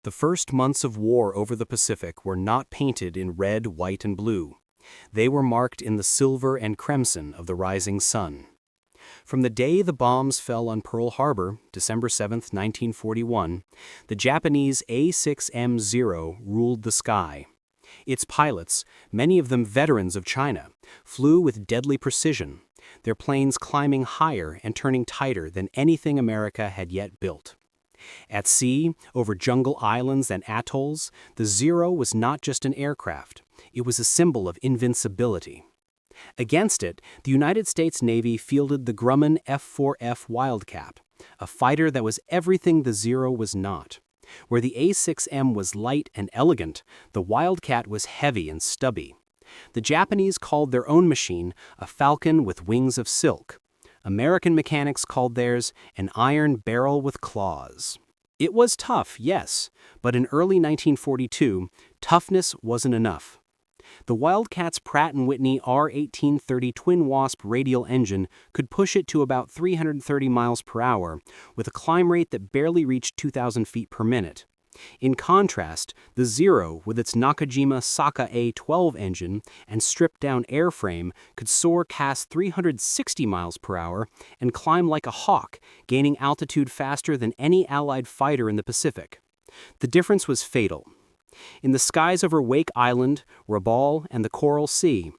The first months of war over the Pacific were not painted in red, white, and blue. They were marked in the silver and crimson of the rising sun. From the day the bombs fell on Pearl Harbor, December 7, 1941, the Japanese A6M-0 ruled the sky. Its pilots, many of them veterans of China, flew with deadly precision, their planes climbing higher and turning tighter than anything America had yet built. At sea, over jungle islands and atolls, the Zero was not just an aircraft, it was a symbol of invincibility. Against it, the United States Navy fielded the Grumman F4F Wildcat, a fighter that was everything the Zero was not. Where the A6M was light and elegant, the Wildcat was heavy and stubby. The Japanese called their own machine a falcon with wings of silk. American mechanics called theirs an iron barrel with claws. It was tough, yes, but in early 1942, toughness wasn't enough. The Wildcat's Pratt & Whitney R1830 twin-wasp radial engine could push it to about 330 miles per hour, with a climb rate that barely reached 2,000 feet per minute. In contrast, the Zero, with its Nakajima Saka A12 engine and stripped-down airframe, could soar past 360 miles per hour and climb like a hawk, gaining altitude faster than any Allied fighter in the Pacific. The difference was fatal. In the skies over Wake Island, Rabaul, and the Coral Sea,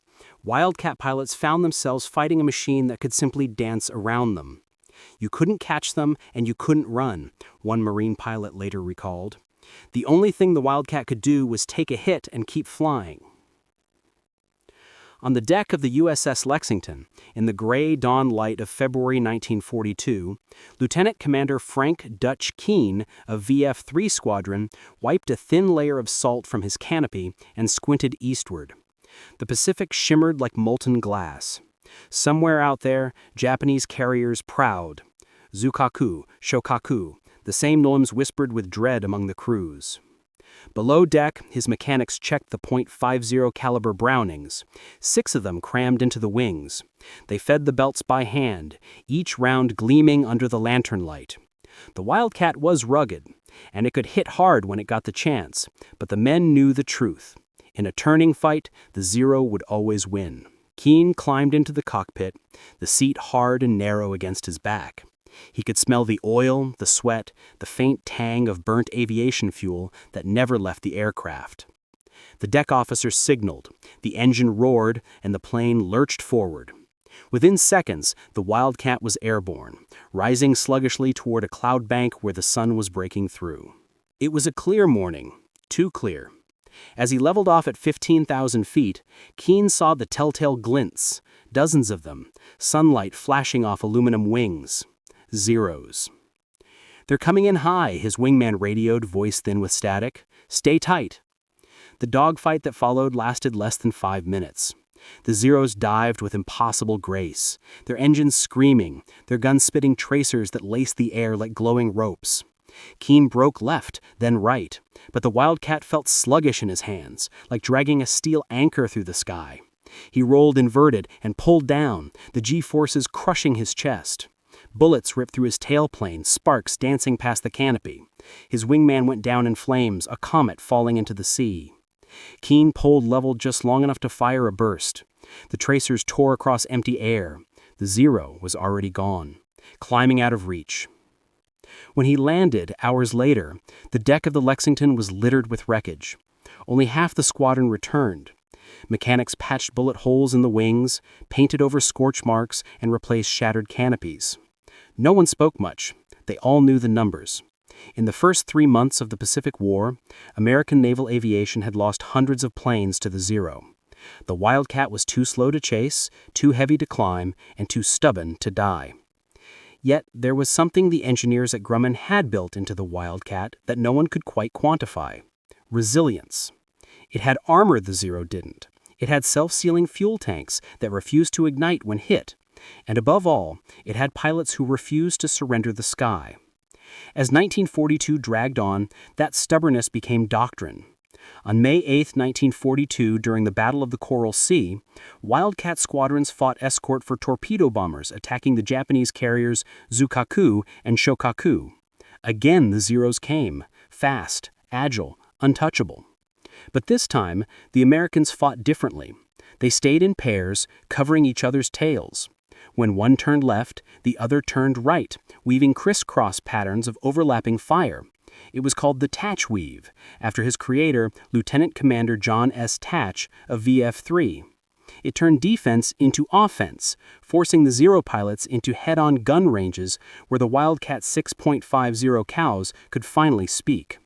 Wildcat pilots found themselves fighting a machine that could simply dance around them. You couldn't catch them and you couldn't run, one Marine pilot later recalled. The only thing the Wildcat could do was take a hit and keep flying. On the deck of the USS Lexington, in the gray dawn light of February 1942, Lieutenant Commander Frank Dutch Keene of VF-3 Squadron wiped a thin layer of salt from his canopy and squinted eastward. The Pacific shimmered like molten glass. Somewhere out there, Japanese carriers prowled. Zukaku, Shokaku, the same names whispered with dread among the crews. Below deck, his mechanics checked the .50 caliber Brownings, 6 of them crammed into the wings. They fed the belts by hand, each round gleaming under the lantern light. The Wildcat was rugged, and it could hit hard when it got the chance, but the men knew the truth. In a turning fight, the Zero would always win. Keene climbed into the cockpit, the seat hard and narrow against his back. He could smell the oil, the sweat, the faint tang of burnt aviation fuel that never left the aircraft. The deck officer signaled, the engine roared, and the plane lurched forward. Within seconds, the Wildcat was airborne, rising sluggishly toward a cloud bank where the sun was breaking through. It was a clear morning, too clear. As he leveled off at 15,000 feet, Keene saw the telltale glints, dozens of them, sunlight flashing off aluminum wings. Zeros. "They're coming in high," his wingman radioed, voice thin with static. "Stay tight." The dogfight that followed lasted less than 5 minutes. The Zeros dived with impossible grace, their engines screaming, their guns spitting tracers that laced the air like glowing ropes. Keene broke left, then right, but the Wildcat felt sluggish in his hands, like dragging a steel anchor through the sky. He rolled inverted and pulled down, the G-forces crushing his chest. Bullets ripped through his tailplane, sparks dancing past the canopy. His wingman went down in flames, a comet falling into the sea. Keene pulled level just long enough to fire a burst. The tracers tore across empty air. The Zero was already gone, climbing out of reach. When he landed, hours later, the deck of the Lexington was littered with wreckage. Only half the squadron returned. Mechanics patched bullet holes in the wings, painted over scorch marks, and replaced shattered canopies. No one spoke much. They all knew the numbers. In the first 3 months of the Pacific War, American naval aviation had lost hundreds of planes to the Zero. The Wildcat was too slow to chase, too heavy to climb, and too stubborn to die. Yet there was something the engineers at Grumman had built into the Wildcat that no one could quite quantify: resilience. It had armor the Zero didn't. It had self-sealing fuel tanks that refused to ignite when hit. And above all, it had pilots who refused to surrender the sky. As 1942 dragged on, that stubbornness became doctrine. On May 8, 1942, during the Battle of the Coral Sea, Wildcat squadrons fought escort for torpedo bombers attacking the Japanese carriers Zukaku and Shokaku. Again the Zeros came, fast, agile, untouchable. But this time, the Americans fought differently. They stayed in pairs, covering each other's tails. When one turned left, the other turned right, weaving crisscross patterns of overlapping fire. It was called the Tatch Weave, after his creator, Lieutenant Commander John S. Tatch of VF-3. It turned defense into offense, forcing the Zero pilots into head-on gun ranges where the Wildcat 6.50 cows could finally speak.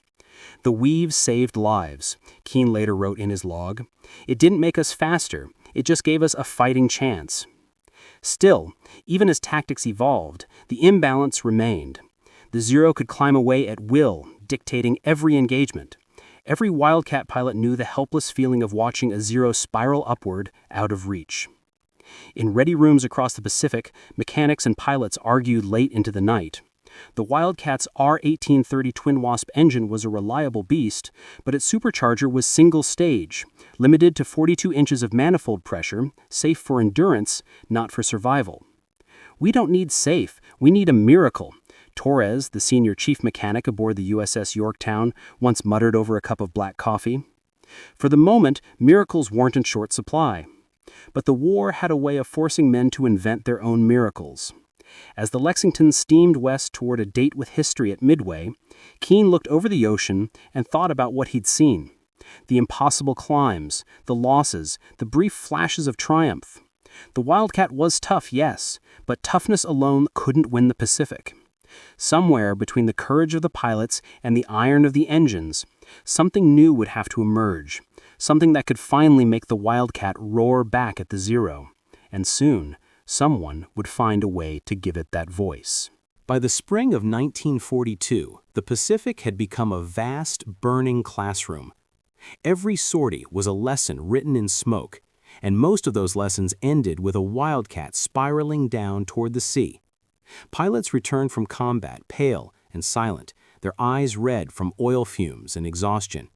The weave saved lives, Keene later wrote in his log. It didn't make us faster, it just gave us a fighting chance. Still, even as tactics evolved, the imbalance remained. The Zero could climb away at will, dictating every engagement. Every Wildcat pilot knew the helpless feeling of watching a Zero spiral upward, out of reach. In ready rooms across the Pacific, mechanics and pilots argued late into the night. The Wildcat's R-1830 Twin Wasp engine was a reliable beast, but its supercharger was single-stage, limited to 42 inches of manifold pressure, safe for endurance, not for survival. "We don't need safe, we need a miracle," Torres, the senior chief mechanic aboard the USS Yorktown, once muttered over a cup of black coffee. For the moment, miracles weren't in short supply. But the war had a way of forcing men to invent their own miracles. As the Lexington steamed west toward a date with history at Midway, Keene looked over the ocean and thought about what he'd seen. The impossible climbs, the losses, the brief flashes of triumph. The Wildcat was tough, yes, but toughness alone couldn't win the Pacific. Somewhere between the courage of the pilots and the iron of the engines, something new would have to emerge, something that could finally make the Wildcat roar back at the Zero. And soon, someone would find a way to give it that voice. By the spring of 1942, the Pacific had become a vast, burning classroom. Every sortie was a lesson written in smoke, and most of those lessons ended with a Wildcat spiraling down toward the sea. Pilots returned from combat pale and silent, their eyes red from oil fumes and exhaustion.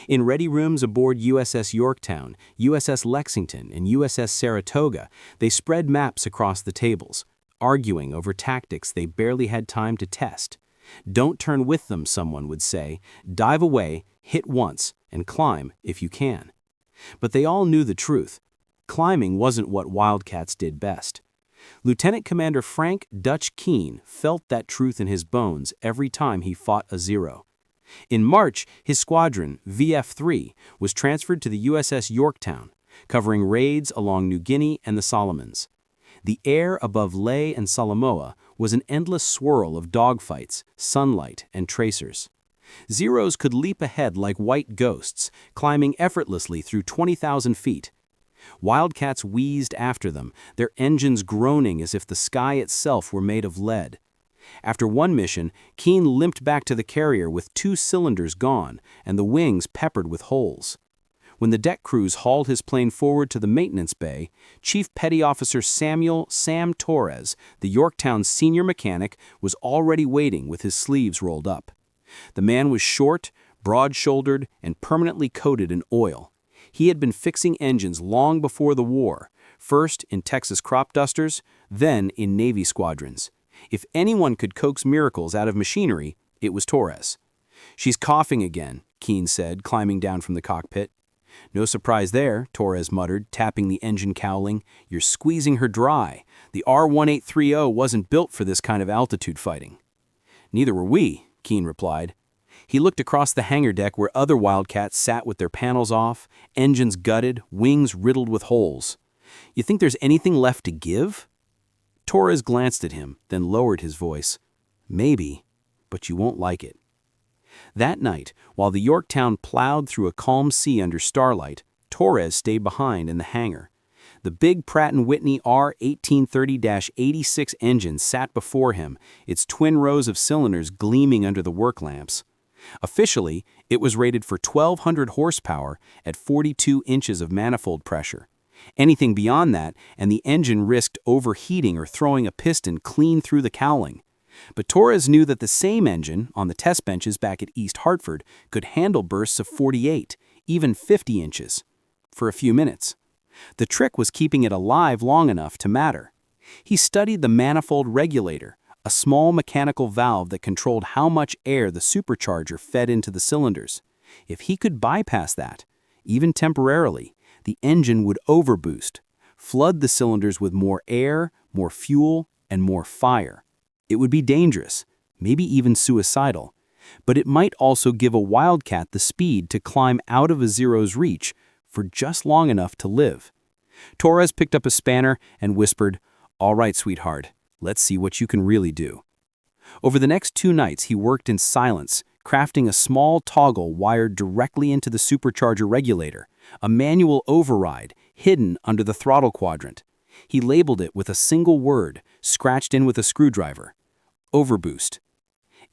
In ready rooms aboard USS Yorktown, USS Lexington, and USS Saratoga, they spread maps across the tables, arguing over tactics they barely had time to test. "Don't turn with them," someone would say. "Dive away, hit once, and climb if you can." But they all knew the truth. Climbing wasn't what Wildcats did best. Lieutenant Commander Frank "Dutch" Keene felt that truth in his bones every time he fought a Zero. In March, his squadron, VF-3, was transferred to the USS Yorktown, covering raids along New Guinea and the Solomons. The air above Ley and Samoa was an endless swirl of dogfights, sunlight, and tracers. Zeros could leap ahead like white ghosts, climbing effortlessly through 20,000 feet. Wildcats wheezed after them, their engines groaning as if the sky itself were made of lead. After one mission, Keene limped back to the carrier with 2 cylinders gone and the wings peppered with holes. When the deck crews hauled his plane forward to the maintenance bay, Chief Petty Officer Sam Torres, the Yorktown's senior mechanic, was already waiting with his sleeves rolled up. The man was short, broad-shouldered, and permanently coated in oil. He had been fixing engines long before the war, first in Texas crop dusters, then in Navy squadrons. If anyone could coax miracles out of machinery, it was Torres. "She's coughing again," Keene said, climbing down from the cockpit. "No surprise there," Torres muttered, tapping the engine cowling. "You're squeezing her dry. The R-1830 wasn't built for this kind of altitude fighting." "Neither were we," Keene replied. He looked across the hangar deck where other Wildcats sat with their panels off, engines gutted, wings riddled with holes. "You think there's anything left to give?" Torres glanced at him, then lowered his voice. "Maybe, but you won't like it." That night, while the Yorktown plowed through a calm sea under starlight, Torres stayed behind in the hangar. The big Pratt & Whitney R-1830-86 engine sat before him, its twin rows of cylinders gleaming under the work lamps. Officially, it was rated for 1,200 horsepower at 42 inches of manifold pressure. Anything beyond that, and the engine risked overheating or throwing a piston clean through the cowling. But Torres knew that the same engine, on the test benches back at East Hartford, could handle bursts of 48, even 50 inches, for a few minutes. The trick was keeping it alive long enough to matter. He studied the manifold regulator, a small mechanical valve that controlled how much air the supercharger fed into the cylinders. If he could bypass that, even temporarily, the engine would overboost, flood the cylinders with more air, more fuel, and more fire. It would be dangerous, maybe even suicidal, but it might also give a Wildcat the speed to climb out of a Zero's reach for just long enough to live. Torres picked up a spanner and whispered, "All right, sweetheart, let's see what you can really do." Over the next 2 nights, he worked in silence, crafting a small toggle wired directly into the supercharger regulator, a manual override hidden under the throttle quadrant. He labeled it with a single word, scratched in with a screwdriver: Overboost.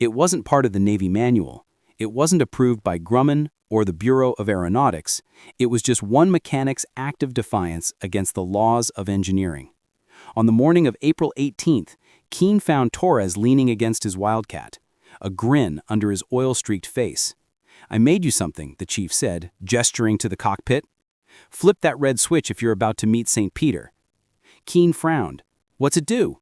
It wasn't part of the Navy manual. It wasn't approved by Grumman or the Bureau of Aeronautics. It was just one mechanic's act of defiance against the laws of engineering. On the morning of April 18th, Keene found Torres leaning against his Wildcat, a grin under his oil-streaked face. "I made you something," the chief said, gesturing to the cockpit. "Flip that red switch if you're about to meet St. Peter." Keene frowned. "What's it do?"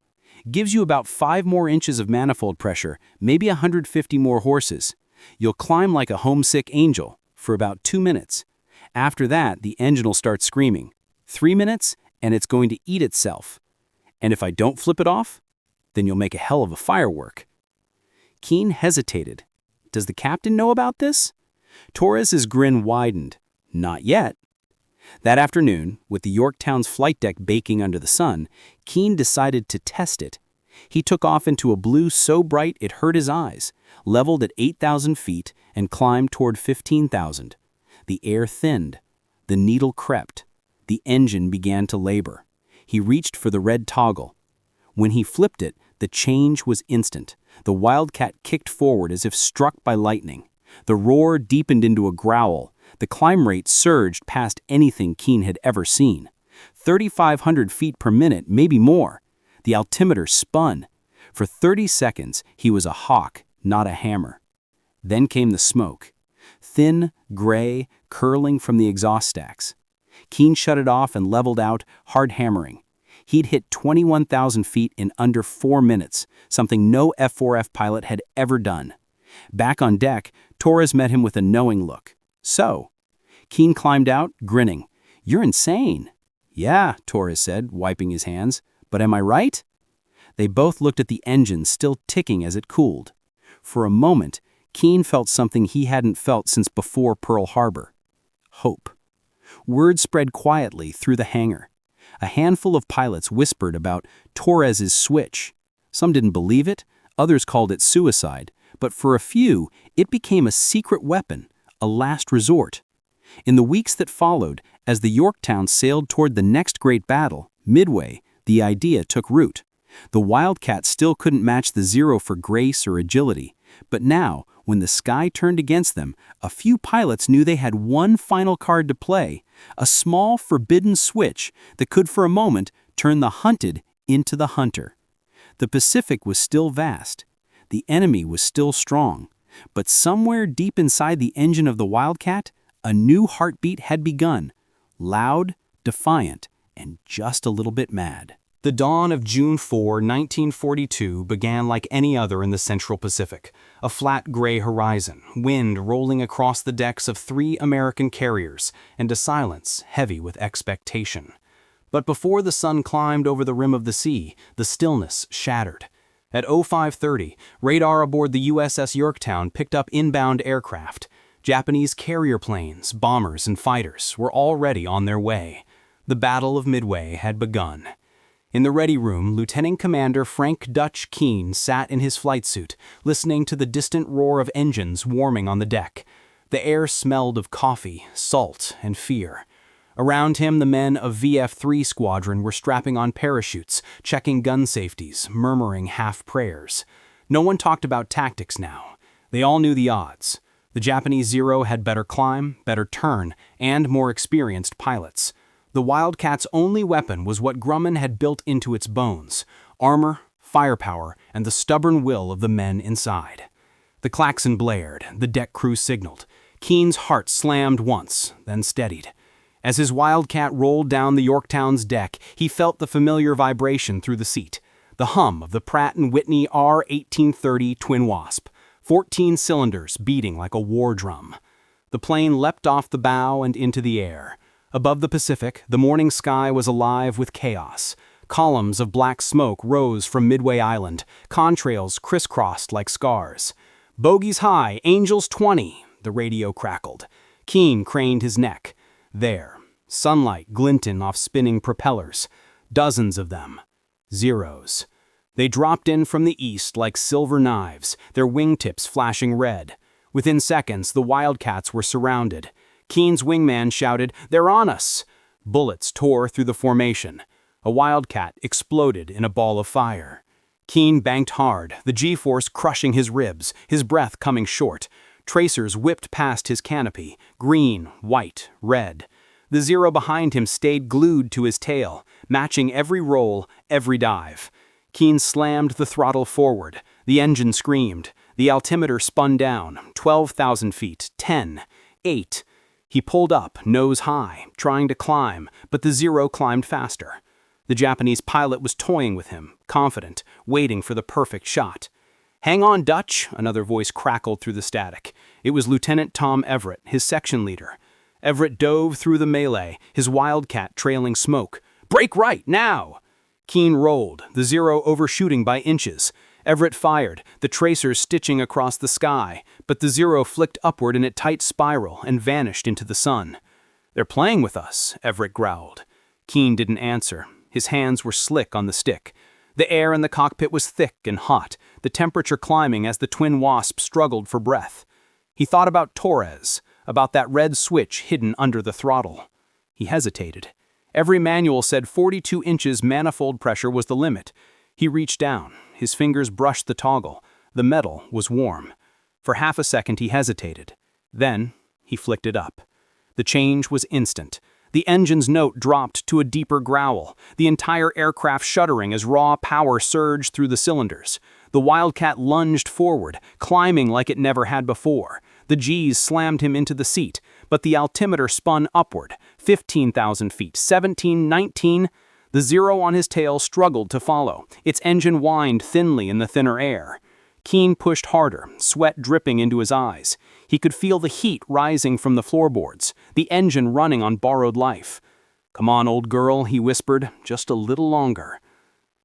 "Gives you about 5 more inches of manifold pressure, maybe 150 more horses. You'll climb like a homesick angel for about 2 minutes. After that, the engine will start screaming. 3 minutes, and it's going to eat itself. And if I don't flip it off, then you'll make a hell of a firework." Keene hesitated. Does the captain know about this? Torres's grin widened. Not yet. That afternoon, with the Yorktown's flight deck baking under the sun, Keene decided to test it. He took off into a blue so bright it hurt his eyes, leveled at 8,000 feet, and climbed toward 15,000. The air thinned. The needle crept. The engine began to labor. He reached for the red toggle. When he flipped it, the change was instant. The Wildcat kicked forward as if struck by lightning. The roar deepened into a growl. The climb rate surged past anything Keene had ever seen. 3,500 feet per minute, maybe more. The altimeter spun. For 30 seconds, he was a hawk, not a hammer. Then came the smoke. Thin, gray, curling from the exhaust stacks. Keene shut it off and leveled out, hard hammering. He'd hit 21,000 feet in under 4 minutes, something no F4F pilot had ever done. Back on deck, Torres met him with a knowing look. "So?" Keene climbed out, grinning. "You're insane." "Yeah," Torres said, wiping his hands. "But am I right?" They both looked at the engine still ticking as it cooled. For a moment, Keene felt something he hadn't felt since before Pearl Harbor. Hope. Word spread quietly through the hangar. A handful of pilots whispered about Torres's switch. Some didn't believe it, others called it suicide, but for a few, it became a secret weapon, a last resort. In the weeks that followed, as the Yorktown sailed toward the next great battle, Midway, the idea took root. The Wildcat still couldn't match the Zero for grace or agility, but now, when the sky turned against them, a few pilots knew they had one final card to play, a small forbidden switch that could for a moment turn the hunted into the hunter. The Pacific was still vast. The enemy was still strong. But somewhere deep inside the engine of the Wildcat, a new heartbeat had begun, loud, defiant, and just a little bit mad. The dawn of June 4, 1942 began like any other in the Central Pacific. A flat gray horizon, wind rolling across the decks of 3 American carriers, and a silence heavy with expectation. But before the sun climbed over the rim of the sea, the stillness shattered. At 05:30, radar aboard the USS Yorktown picked up inbound aircraft. Japanese carrier planes, bombers, and fighters were already on their way. The Battle of Midway had begun. In the ready room, Lieutenant Commander Frank "Dutch" Keene sat in his flight suit, listening to the distant roar of engines warming on the deck. The air smelled of coffee, salt, and fear. Around him, the men of VF3 Squadron were strapping on parachutes, checking gun safeties, murmuring half-prayers. No one talked about tactics now. They all knew the odds. The Japanese Zero had better climb, better turn, and more experienced pilots. The Wildcat's only weapon was what Grumman had built into its bones: armor, firepower, and the stubborn will of the men inside. The klaxon blared, the deck crew signaled. Keene's heart slammed once, then steadied. As his Wildcat rolled down the Yorktown's deck, he felt the familiar vibration through the seat. the hum of the Pratt & Whitney R-1830 Twin Wasp, 14 cylinders beating like a war drum. The plane leapt off the bow and into the air. Above the Pacific, the morning sky was alive with chaos. Columns of black smoke rose from Midway Island, contrails crisscrossed like scars. "Bogies high, Angels 20, the radio crackled. Keene craned his neck. There, sunlight glinting off spinning propellers. Dozens of them. Zeros. They dropped in from the east like silver knives, their wingtips flashing red. Within seconds, the Wildcats were surrounded. Keene's wingman shouted, "They're on us!" Bullets tore through the formation. A Wildcat exploded in a ball of fire. Keene banked hard, the G-force crushing his ribs, his breath coming short. Tracers whipped past his canopy, green, white, red. The Zero behind him stayed glued to his tail, matching every roll, every dive. Keene slammed the throttle forward. The engine screamed. The altimeter spun down, 12,000 feet, 10, 8. He pulled up, nose high, trying to climb, but the Zero climbed faster. The Japanese pilot was toying with him, confident, waiting for the perfect shot. "Hang on, Dutch," another voice crackled through the static. It was Lieutenant Tom Everett, his section leader. Everett dove through the melee, his Wildcat trailing smoke. "Break right, now!" Keene rolled, the Zero overshooting by inches. Everett fired, the tracers stitching across the sky, but the Zero flicked upward in a tight spiral and vanished into the sun. "They're playing with us," Everett growled. Keene didn't answer. His hands were slick on the stick. The air in the cockpit was thick and hot, the temperature climbing as the Twin Wasp struggled for breath. He thought about Torres, about that red switch hidden under the throttle. He hesitated. Every manual said 42 inches manifold pressure was the limit. He reached down. His fingers brushed the toggle. The metal was warm. For half a second he hesitated. Then he flicked it up. The change was instant. The engine's note dropped to a deeper growl, the entire aircraft shuddering as raw power surged through the cylinders. The Wildcat lunged forward, climbing like it never had before. The G's slammed him into the seat, but the altimeter spun upward, 15,000 feet, 17, 19. The Zero on his tail struggled to follow. Its engine whined thinly in the thinner air. Keene pushed harder, sweat dripping into his eyes. He could feel the heat rising from the floorboards, the engine running on borrowed life. "Come on, old girl," he whispered, "just a little longer."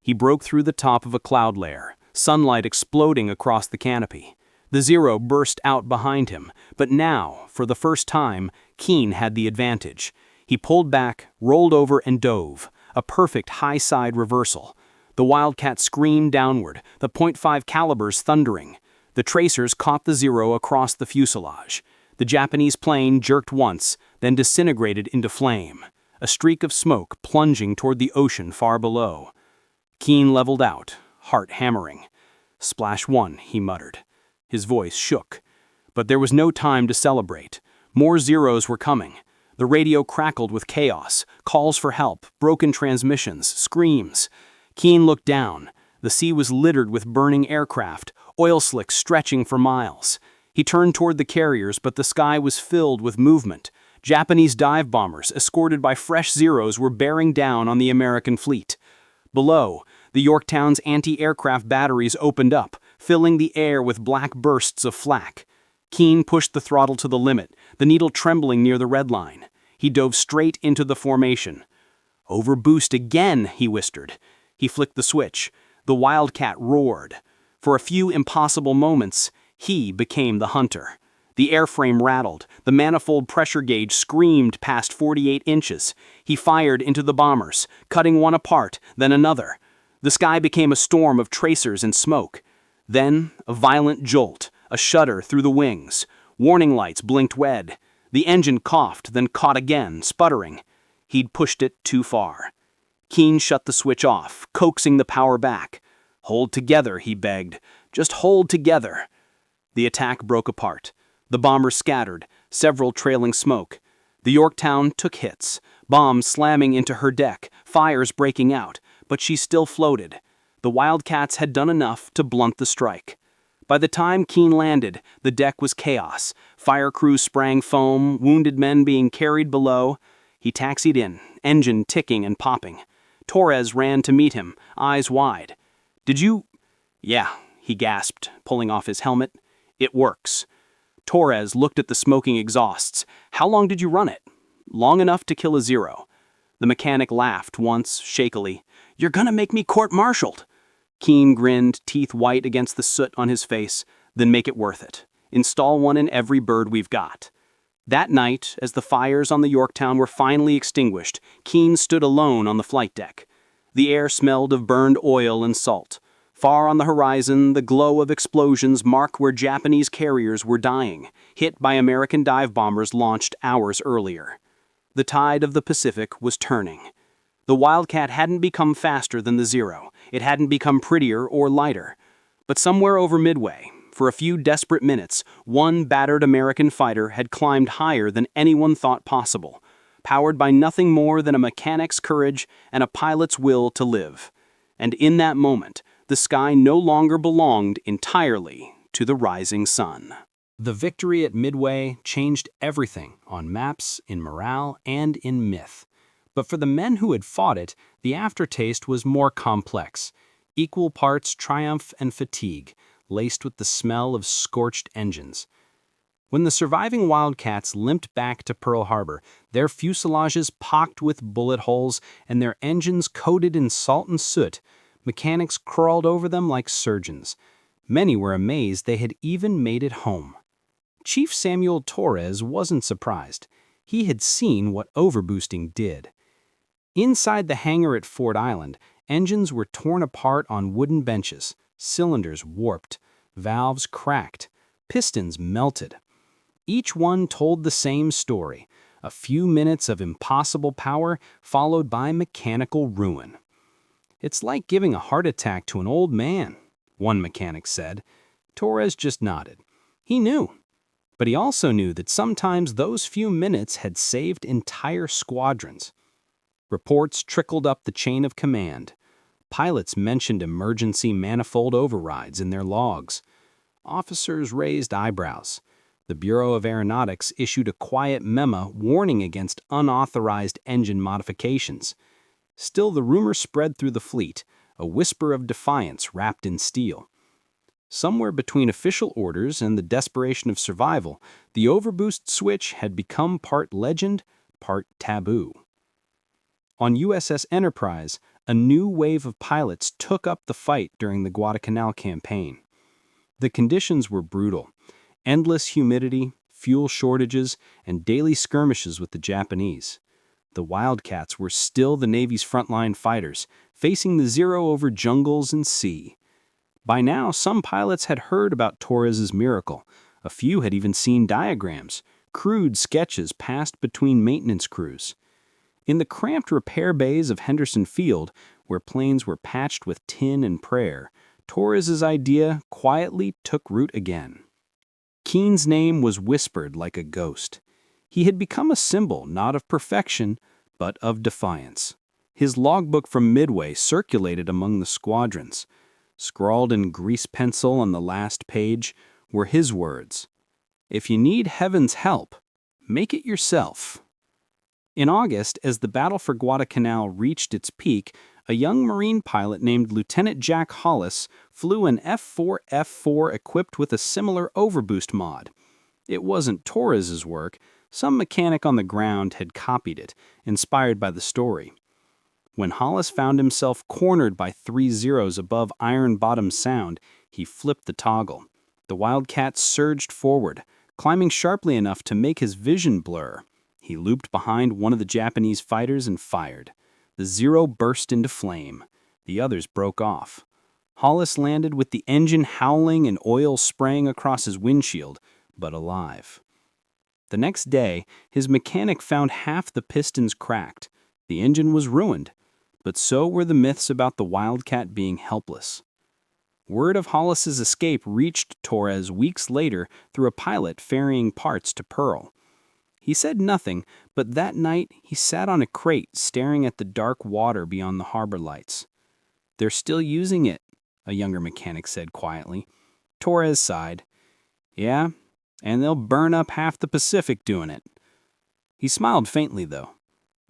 He broke through the top of a cloud layer, sunlight exploding across the canopy. The Zero burst out behind him, but now, for the first time, Keene had the advantage. He pulled back, rolled over and dove, a perfect high-side reversal. The Wildcat screamed downward, the .5 calibers thundering. The tracers caught the Zero across the fuselage. The Japanese plane jerked once, then disintegrated into flame, a streak of smoke plunging toward the ocean far below. Keene leveled out, heart hammering. "Splash one," he muttered. His voice shook. But there was no time to celebrate. More Zeros were coming. The radio crackled with chaos, calls for help, broken transmissions, screams. Keene looked down. The sea was littered with burning aircraft, oil slicks stretching for miles. He turned toward the carriers, but the sky was filled with movement. Japanese dive bombers, escorted by fresh Zeros, were bearing down on the American fleet. Below, the Yorktown's anti-aircraft batteries opened up, filling the air with black bursts of flak. Keene pushed the throttle to the limit, the needle trembling near the red line. He dove straight into the formation. "Overboost again," he whispered. He flicked the switch. The Wildcat roared. For a few impossible moments, he became the hunter. The airframe rattled. The manifold pressure gauge screamed past 48 inches. He fired into the bombers, cutting one apart, then another. The sky became a storm of tracers and smoke. Then, a violent jolt, a shudder through the wings. Warning lights blinked red. The engine coughed, then caught again, sputtering. He'd pushed it too far. Keene shut the switch off, coaxing the power back. "Hold together," he begged. "Just hold together." The attack broke apart. The bombers scattered, several trailing smoke. The Yorktown took hits, bombs slamming into her deck, fires breaking out, but she still floated. The Wildcats had done enough to blunt the strike. By the time Keene landed, the deck was chaos. Fire crews sprang foam, wounded men being carried below. He taxied in, engine ticking and popping. Torres ran to meet him, eyes wide. "Did you—" "Yeah," he gasped, pulling off his helmet. "It works." Torres looked at the smoking exhausts. "How long did you run it?" "Long enough to kill a Zero." The mechanic laughed once, shakily. "You're gonna make me court-martialed." Keene grinned, teeth white against the soot on his face. "Then make it worth it. Install one in every bird we've got." That night, as the fires on the Yorktown were finally extinguished, Keene stood alone on the flight deck. The air smelled of burned oil and salt. Far on the horizon, the glow of explosions marked where Japanese carriers were dying, hit by American dive bombers launched hours earlier. The tide of the Pacific was turning. The Wildcat hadn't become faster than the Zero. It hadn't become prettier or lighter. But somewhere over Midway, for a few desperate minutes, one battered American fighter had climbed higher than anyone thought possible, powered by nothing more than a mechanic's courage and a pilot's will to live. And in that moment, the sky no longer belonged entirely to the rising sun. The victory at Midway changed everything on maps, in morale, and in myth. But for the men who had fought it, the aftertaste was more complex, equal parts triumph and fatigue, laced with the smell of scorched engines. When the surviving Wildcats limped back to Pearl Harbor, their fuselages pocked with bullet holes and their engines coated in salt and soot, mechanics crawled over them like surgeons. Many were amazed they had even made it home. Chief Samuel Torres wasn't surprised. He had seen what overboosting did. Inside the hangar at Ford Island, engines were torn apart on wooden benches, cylinders warped, valves cracked, pistons melted. Each one told the same story, a few minutes of impossible power followed by mechanical ruin. "It's like giving a heart attack to an old man," one mechanic said. Torres just nodded. He knew. But he also knew that sometimes those few minutes had saved entire squadrons. Reports trickled up the chain of command. Pilots mentioned emergency manifold overrides in their logs. Officers raised eyebrows. The Bureau of Aeronautics issued a quiet memo warning against unauthorized engine modifications. Still, the rumor spread through the fleet, a whisper of defiance wrapped in steel. Somewhere between official orders and the desperation of survival, the Overboost switch had become part legend, part taboo. On USS Enterprise, a new wave of pilots took up the fight during the Guadalcanal campaign. The conditions were brutal. Endless humidity, fuel shortages, and daily skirmishes with the Japanese. The Wildcats were still the Navy's frontline fighters, facing the Zero over jungles and sea. By now, some pilots had heard about Torres's miracle. A few had even seen diagrams, crude sketches passed between maintenance crews. In the cramped repair bays of Henderson Field, where planes were patched with tin and prayer, Torres's idea quietly took root again. Keene's name was whispered like a ghost. He had become a symbol not of perfection, but of defiance. His logbook from Midway circulated among the squadrons. Scrawled in grease pencil on the last page were his words: "If you need heaven's help, make it yourself." In August, as the battle for Guadalcanal reached its peak, a young Marine pilot named Lieutenant Jack Hollis flew an F4F equipped with a similar Overboost mod. It wasn't Torres's work. Some mechanic on the ground had copied it, inspired by the story. When Hollis found himself cornered by 3 Zeros above Iron Bottom Sound, he flipped the toggle. The Wildcat surged forward, climbing sharply enough to make his vision blur. He looped behind one of the Japanese fighters and fired. The Zero burst into flame. The others broke off. Hollis landed with the engine howling and oil spraying across his windshield, but alive. The next day, his mechanic found half the pistons cracked. The engine was ruined, but so were the myths about the Wildcat being helpless. Word of Hollis's escape reached Torres weeks later through a pilot ferrying parts to Pearl. He said nothing, but that night he sat on a crate staring at the dark water beyond the harbor lights. "They're still using it," a younger mechanic said quietly. Torres sighed. "Yeah, and they'll burn up half the Pacific doing it." He smiled faintly, though.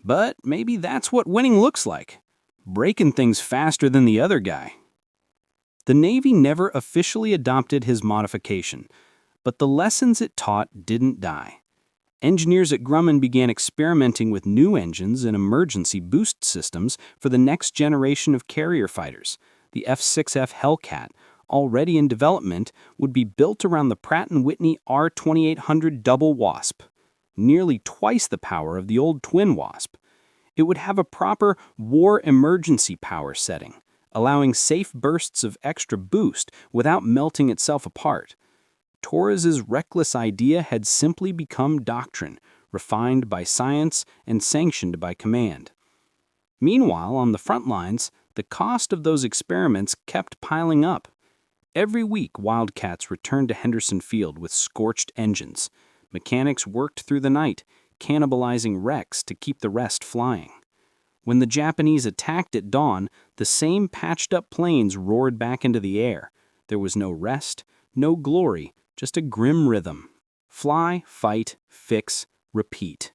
"But maybe that's what winning looks like. Breaking things faster than the other guy." The Navy never officially adopted his modification, but the lessons it taught didn't die. Engineers at Grumman began experimenting with new engines and emergency boost systems for the next generation of carrier fighters. The F4F Hellcat, already in development, would be built around the Pratt & Whitney R2800 Double Wasp, nearly twice the power of the old Twin Wasp. It would have a proper war emergency power setting, allowing safe bursts of extra boost without melting itself apart. Torres's reckless idea had simply become doctrine, refined by science and sanctioned by command. Meanwhile, on the front lines, the cost of those experiments kept piling up. Every week, Wildcats returned to Henderson Field with scorched engines. Mechanics worked through the night, cannibalizing wrecks to keep the rest flying. When the Japanese attacked at dawn, the same patched-up planes roared back into the air. There was no rest, no glory, just a grim rhythm. Fly, fight, fix, repeat.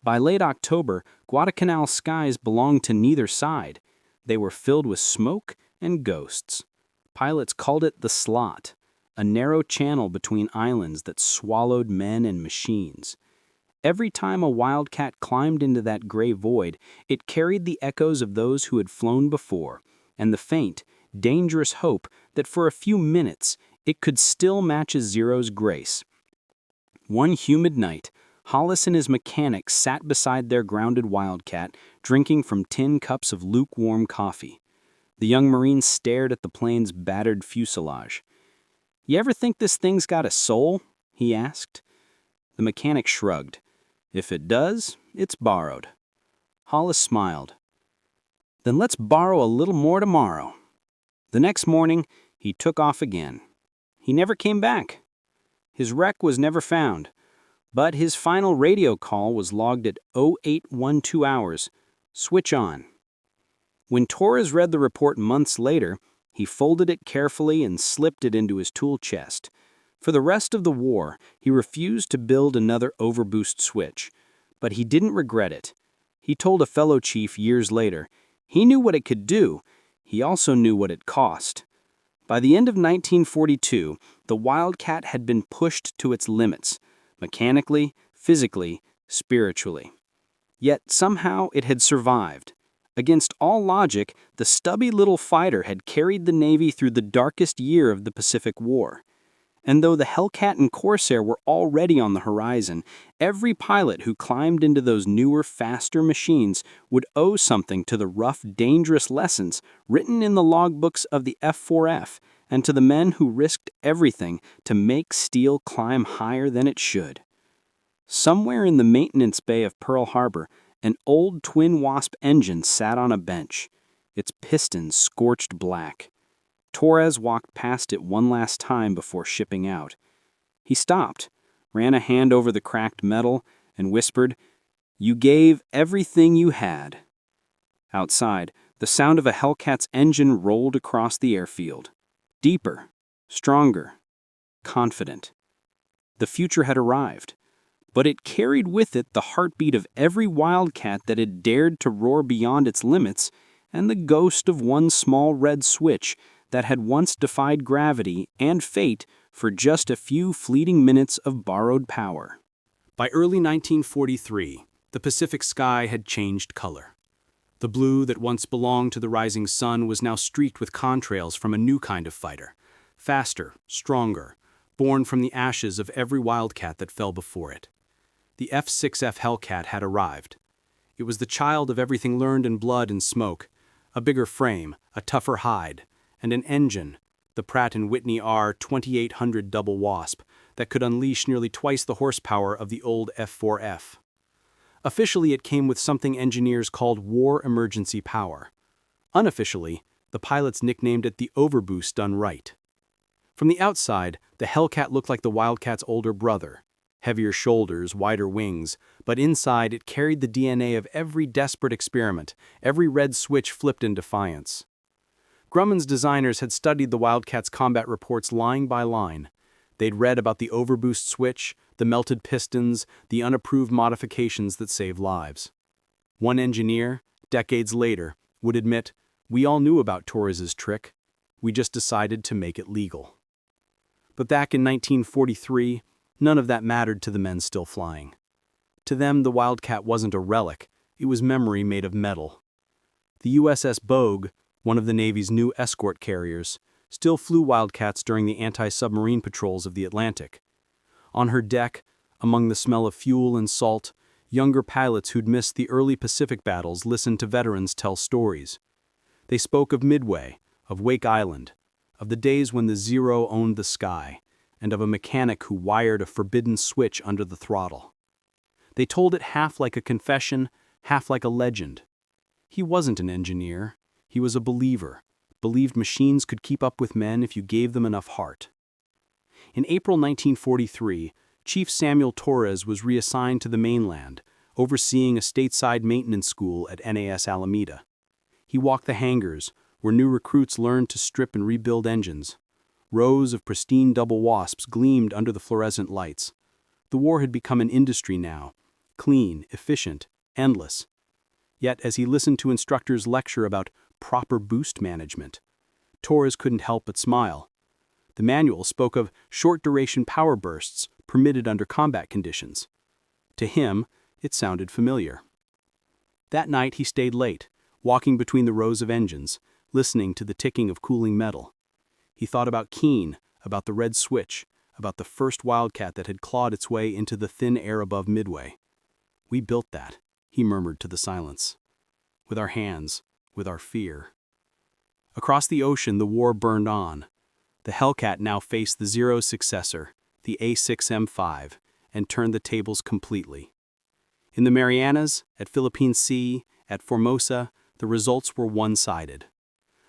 By late October, Guadalcanal skies belonged to neither side. They were filled with smoke and ghosts. Pilots called it the Slot, a narrow channel between islands that swallowed men and machines. Every time a Wildcat climbed into that gray void, it carried the echoes of those who had flown before, and the faint, dangerous hope that for a few minutes it could still match a Zero's grace. One humid night, Hollis and his mechanic sat beside their grounded Wildcat, drinking from tin cups of lukewarm coffee. The young Marine stared at the plane's battered fuselage. "You ever think this thing's got a soul?" he asked. The mechanic shrugged. "If it does, it's borrowed." Hollis smiled. "Then let's borrow a little more tomorrow." The next morning, he took off again. He never came back. His wreck was never found, but his final radio call was logged at 0812 hours. Switch on. When Torres read the report months later, he folded it carefully and slipped it into his tool chest. For the rest of the war, he refused to build another Overboost switch, but he didn't regret it. He told a fellow chief years later, he knew what it could do, he also knew what it cost. By the end of 1942, the Wildcat had been pushed to its limits, mechanically, physically, spiritually. Yet somehow it had survived. Against all logic, the stubby little fighter had carried the Navy through the darkest year of the Pacific War. And though the Hellcat and Corsair were already on the horizon, every pilot who climbed into those newer, faster machines would owe something to the rough, dangerous lessons written in the logbooks of the F4F and to the men who risked everything to make steel climb higher than it should. Somewhere in the maintenance bay of Pearl Harbor, an old Twin Wasp engine sat on a bench, its pistons scorched black. Torres walked past it one last time before shipping out. He stopped, ran a hand over the cracked metal, and whispered, "You gave everything you had." Outside, the sound of a Hellcat's engine rolled across the airfield. Deeper, stronger, confident. The future had arrived, but it carried with it the heartbeat of every Wildcat that had dared to roar beyond its limits, and the ghost of one small red switch that had once defied gravity and fate for just a few fleeting minutes of borrowed power. By early 1943, the Pacific sky had changed color. The blue that once belonged to the rising sun was now streaked with contrails from a new kind of fighter, faster, stronger, born from the ashes of every Wildcat that fell before it. The F4F Hellcat had arrived. It was the child of everything learned in blood and smoke, a bigger frame, a tougher hide, and an engine, the Pratt & Whitney R2800 Double Wasp, that could unleash nearly twice the horsepower of the old F4F. Officially, it came with something engineers called war emergency power. Unofficially, the pilots nicknamed it the Overboost done right. From the outside, the Hellcat looked like the Wildcat's older brother. Heavier shoulders, wider wings, but inside it carried the DNA of every desperate experiment, every red switch flipped in defiance. Grumman's designers had studied the Wildcat's combat reports line by line. They'd read about the Overboost switch, the melted pistons, the unapproved modifications that save lives. One engineer, decades later, would admit, "We all knew about Torres's trick. We just decided to make it legal. But back in 1943, none of that mattered to the men still flying. To them, the Wildcat wasn't a relic, it was memory made of metal. The USS Bogue, one of the Navy's new escort carriers, still flew Wildcats during the anti-submarine patrols of the Atlantic. On her deck, among the smell of fuel and salt, younger pilots who'd missed the early Pacific battles listened to veterans tell stories. They spoke of Midway, of Wake Island, of the days when the Zero owned the sky, and of a mechanic who wired a forbidden switch under the throttle. They told it half like a confession, half like a legend. He wasn't an engineer, he was a believer, believed machines could keep up with men if you gave them enough heart. In April 1943, Chief Samuel Torres was reassigned to the mainland, overseeing a stateside maintenance school at NAS Alameda. He walked the hangars, where new recruits learned to strip and rebuild engines. Rows of pristine double wasps gleamed under the fluorescent lights. The war had become an industry now, clean, efficient, endless. Yet as he listened to instructors lecture about proper boost management, Torres couldn't help but smile. The manual spoke of short-duration power bursts permitted under combat conditions. To him, it sounded familiar. That night he stayed late, walking between the rows of engines, listening to the ticking of cooling metal. He thought about Keene, about the red switch, about the first Wildcat that had clawed its way into the thin air above Midway. "We built that," he murmured to the silence. "With our hands, with our fear." Across the ocean the war burned on. The Hellcat now faced the Zero's successor, the A6M5, and turned the tables completely. In the Marianas, at Philippine Sea, at Formosa, the results were one-sided.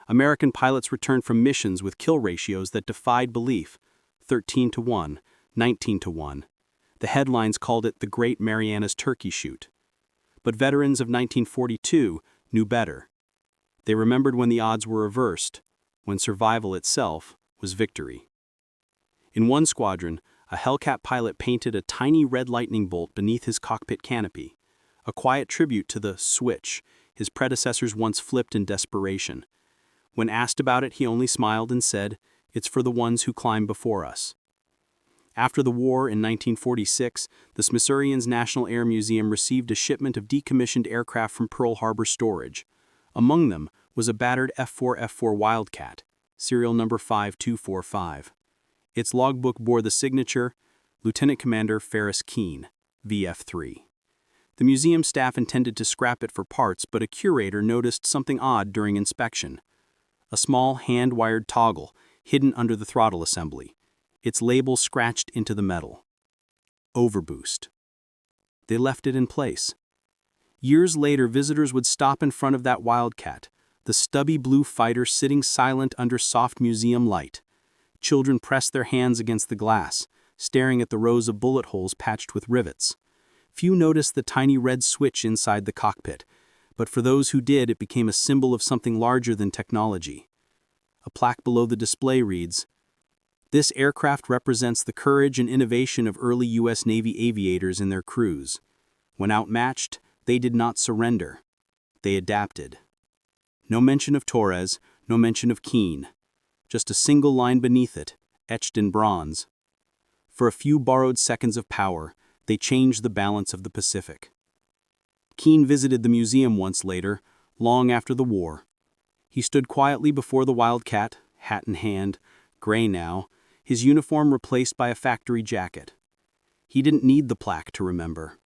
American pilots returned from missions with kill ratios that defied belief, 13-1, 19-1. The headlines called it the Great Marianas Turkey Shoot. But veterans of 1942 knew better. They remembered when the odds were reversed, when survival itself was victory. In one squadron, a Hellcat pilot painted a tiny red lightning bolt beneath his cockpit canopy, a quiet tribute to the switch his predecessors once flipped in desperation. When asked about it, he only smiled and said, "It's for the ones who climb before us." After the war in 1946, the Smithsonian's National Air Museum received a shipment of decommissioned aircraft from Pearl Harbor storage. Among them was a battered F4F Wildcat, serial number 5245. Its logbook bore the signature, Lieutenant Commander Ferris Keene, VF3. The museum staff intended to scrap it for parts, but a curator noticed something odd during inspection. A small hand-wired toggle hidden under the throttle assembly, its label scratched into the metal. Overboost. They left it in place. Years later, visitors would stop in front of that Wildcat, the stubby blue fighter sitting silent under soft museum light. Children pressed their hands against the glass, staring at the rows of bullet holes patched with rivets. Few noticed the tiny red switch inside the cockpit, but for those who did, it became a symbol of something larger than technology. A plaque below the display reads, "This aircraft represents the courage and innovation of early U.S. Navy aviators in their crews. When outmatched, they did not surrender. They adapted." No mention of Torres, no mention of Keene. Just a single line beneath it, etched in bronze. For a few borrowed seconds of power, they changed the balance of the Pacific. Keene visited the museum once later, long after the war. He stood quietly before the Wildcat, hat in hand, gray now, his uniform replaced by a factory jacket. He didn't need the plaque to remember.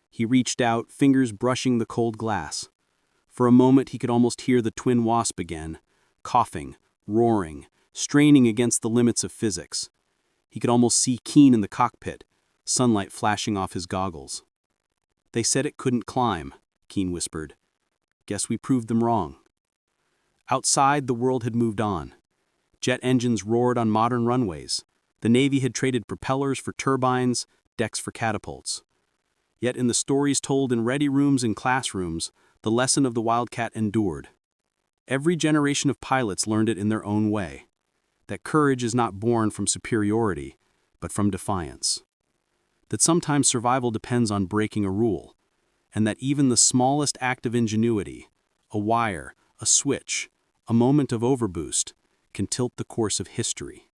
He reached out, fingers brushing the cold glass. For a moment he could almost hear the twin wasp again, coughing, roaring, straining against the limits of physics. He could almost see Keene in the cockpit, sunlight flashing off his goggles. "They said it couldn't climb," Keene whispered. "Guess we proved them wrong." Outside, the world had moved on. Jet engines roared on modern runways. The Navy had traded propellers for turbines, decks for catapults. Yet in the stories told in ready rooms and classrooms, the lesson of the Wildcat endured. Every generation of pilots learned it in their own way. That courage is not born from superiority, but from defiance. That sometimes survival depends on breaking a rule, and that even the smallest act of ingenuity, a wire, a switch, a moment of overboost, can tilt the course of history.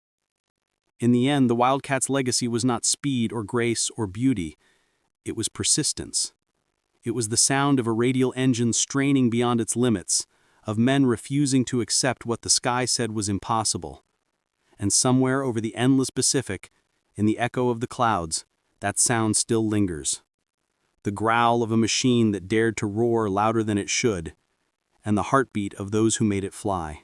In the end, the Wildcats' legacy was not speed or grace or beauty. It was persistence. It was the sound of a radial engine straining beyond its limits, of men refusing to accept what the sky said was impossible. And somewhere over the endless Pacific, in the echo of the clouds, that sound still lingers. The growl of a machine that dared to roar louder than it should, and the heartbeat of those who made it fly.